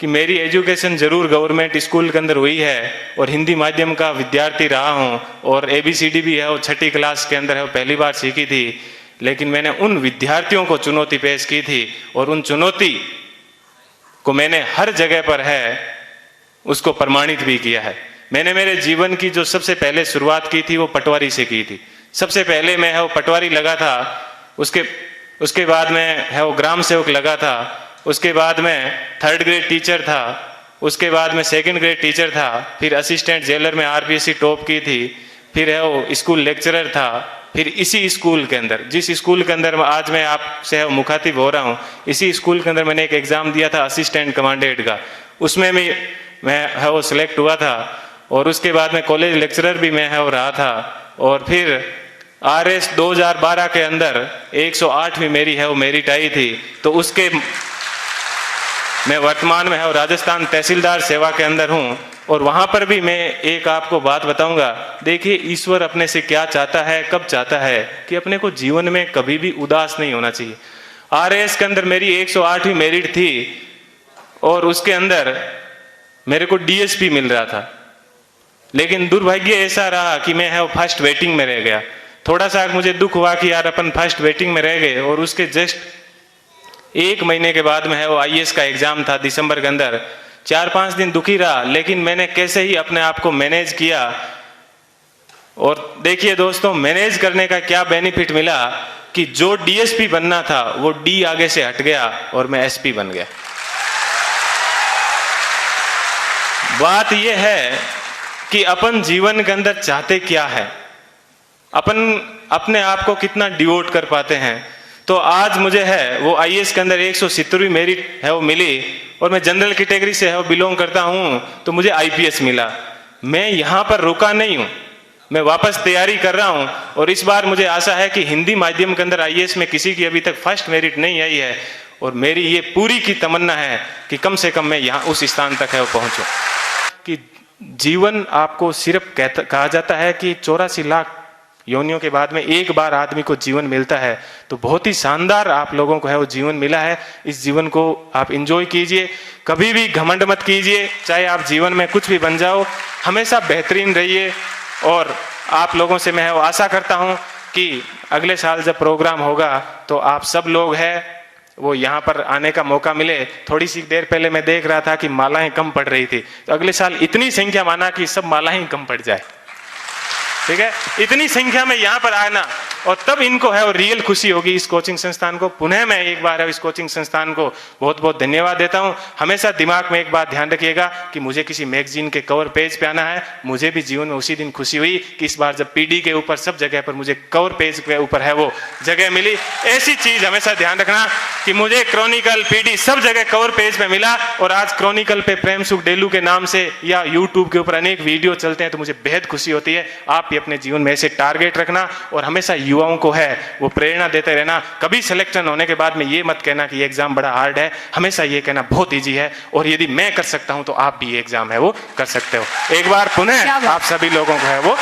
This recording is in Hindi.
कि मेरी एजुकेशन ज़रूर गवर्नमेंट स्कूल के अंदर हुई है और हिंदी माध्यम का विद्यार्थी रहा हूँ और ABCD भी है वो 6ठी क्लास के अंदर है वो पहली बार सीखी थी। लेकिन मैंने उन विद्यार्थियों को चुनौती पेश की थी और उन चुनौती को मैंने हर जगह पर है उसको प्रमाणित भी किया है। मैंने मेरे जीवन की जो सबसे पहले शुरुआत की थी वो पटवारी से की थी। सबसे पहले मैं है वो पटवारी लगा था, उसके बाद में है वो ग्राम सेवक लगा था, उसके बाद में 3rd ग्रेड टीचर था, उसके बाद में 2nd ग्रेड टीचर था, फिर असिस्टेंट जेलर में RPSC टॉप की थी, फिर है वो स्कूल लेक्चरर था, फिर इसी स्कूल के अंदर जिस स्कूल के अंदर आज मैं आपसे मुखातिब हो रहा हूँ, इसी स्कूल के अंदर मैंने एक एग्ज़ाम दिया था असिस्टेंट कमांडेंट का, उसमें भी मैं है वो सिलेक्ट हुआ था। और उसके बाद में कॉलेज लेक्चरर भी मैं है वो रहा था। और फिर RS 2012 के अंदर 108वीं मेरी है वो मेरिट आई थी। तो उसके मैं वर्तमान में है वो राजस्थान तहसीलदार सेवा के अंदर हूँ। और वहाँ पर भी मैं एक आपको बात बताऊंगा, देखिए ईश्वर अपने से क्या चाहता है, कब चाहता है कि अपने को जीवन में कभी भी उदास नहीं होना चाहिए। RS के अंदर मेरी 108वीं मेरिट थी और उसके अंदर मेरे को DSP मिल रहा था, लेकिन दुर्भाग्य ऐसा रहा कि मैं है वो फर्स्ट वेटिंग में रह गया। थोड़ा सा मुझे दुख हुआ कि यार अपन फर्स्ट वेटिंग में रह गए। और उसके जस्ट 1 महीने के बाद में है वो IAS का एग्जाम था दिसंबर के अंदर। 4-5 दिन दुखी रहा, लेकिन मैंने कैसे ही अपने आप को मैनेज किया। और देखिए दोस्तों, मैनेज करने का क्या बेनिफिट मिला कि जो DSP बनना था वो D आगे से हट गया और मैं SP बन गया। बात यह है कि अपन जीवन के अंदर चाहते क्या है, अपन अपने आप को कितना डिवोट कर पाते हैं। तो आज मुझे है वो IAS के अंदर 170वीं मेरिट है वो मिली और मैं जनरल कैटेगरी से है वो बिलोंग करता हूँ, तो मुझे IPS मिला। मैं यहाँ पर रुका नहीं हूँ, मैं वापस तैयारी कर रहा हूँ। और इस बार मुझे आशा है कि हिंदी माध्यम के अंदर IAS में किसी की अभी तक फर्स्ट मेरिट नहीं आई है और मेरी ये पूरी की तमन्ना है कि कम से कम मैं यहाँ उस स्थान तक है वो पहुँचूँ। कि जीवन आपको सिर्फ कहा जाता है कि 84 लाख योनियों के बाद में एक बार आदमी को जीवन मिलता है, तो बहुत ही शानदार आप लोगों को है वो जीवन मिला है। इस जीवन को आप एंजॉय कीजिए, कभी भी घमंड मत कीजिए। चाहे आप जीवन में कुछ भी बन जाओ, हमेशा बेहतरीन रहिए। और आप लोगों से मैं आशा करता हूं कि अगले साल जब प्रोग्राम होगा तो आप सब लोग हैं वो यहाँ पर आने का मौका मिले। थोड़ी सी देर पहले मैं देख रहा था कि मालाएं कम पड़ रही थी, तो अगले साल इतनी संख्या माना कि सब मालाएं कम पड़ जाए, ठीक है। इतनी संख्या में यहाँ पर आना और तब इनको है और रियल खुशी होगी इस कोचिंग संस्थान को। पुनः मैं एक बार इस कोचिंग संस्थान को बहुत बहुत धन्यवाद देता हूँ। हमेशा दिमाग में एक बात ध्यान रखिएगा कि मुझे किसी मैगजीन के कवर पेज पे आना है। मुझे भी जीवन में उसी दिन खुशी हुई कि इस बार जब PD के ऊपर सब जगह पर मुझे कवर पेज के ऊपर है वो जगह मिली। ऐसी चीज हमेशा ध्यान रखना कि मुझे क्रॉनिकल PD सब जगह कवर पेज पे मिला। और आज क्रॉनिकल पे प्रेम सुख डेलू के नाम से या यूट्यूब के ऊपर अनेक वीडियो चलते हैं, तो मुझे बेहद खुशी होती है। आप भी अपने जीवन में ऐसे टारगेट रखना और हमेशा युवाओं को है वो प्रेरणा देते रहना। कभी सिलेक्शन होने के बाद में ये मत कहना कि ये एग्जाम बड़ा हार्ड है, हमेशा ये कहना बहुत इजी है और यदि मैं कर सकता हूं तो आप भी ये एग्जाम है वो कर सकते हो। एक बार पुनः आप सभी लोगों को है वो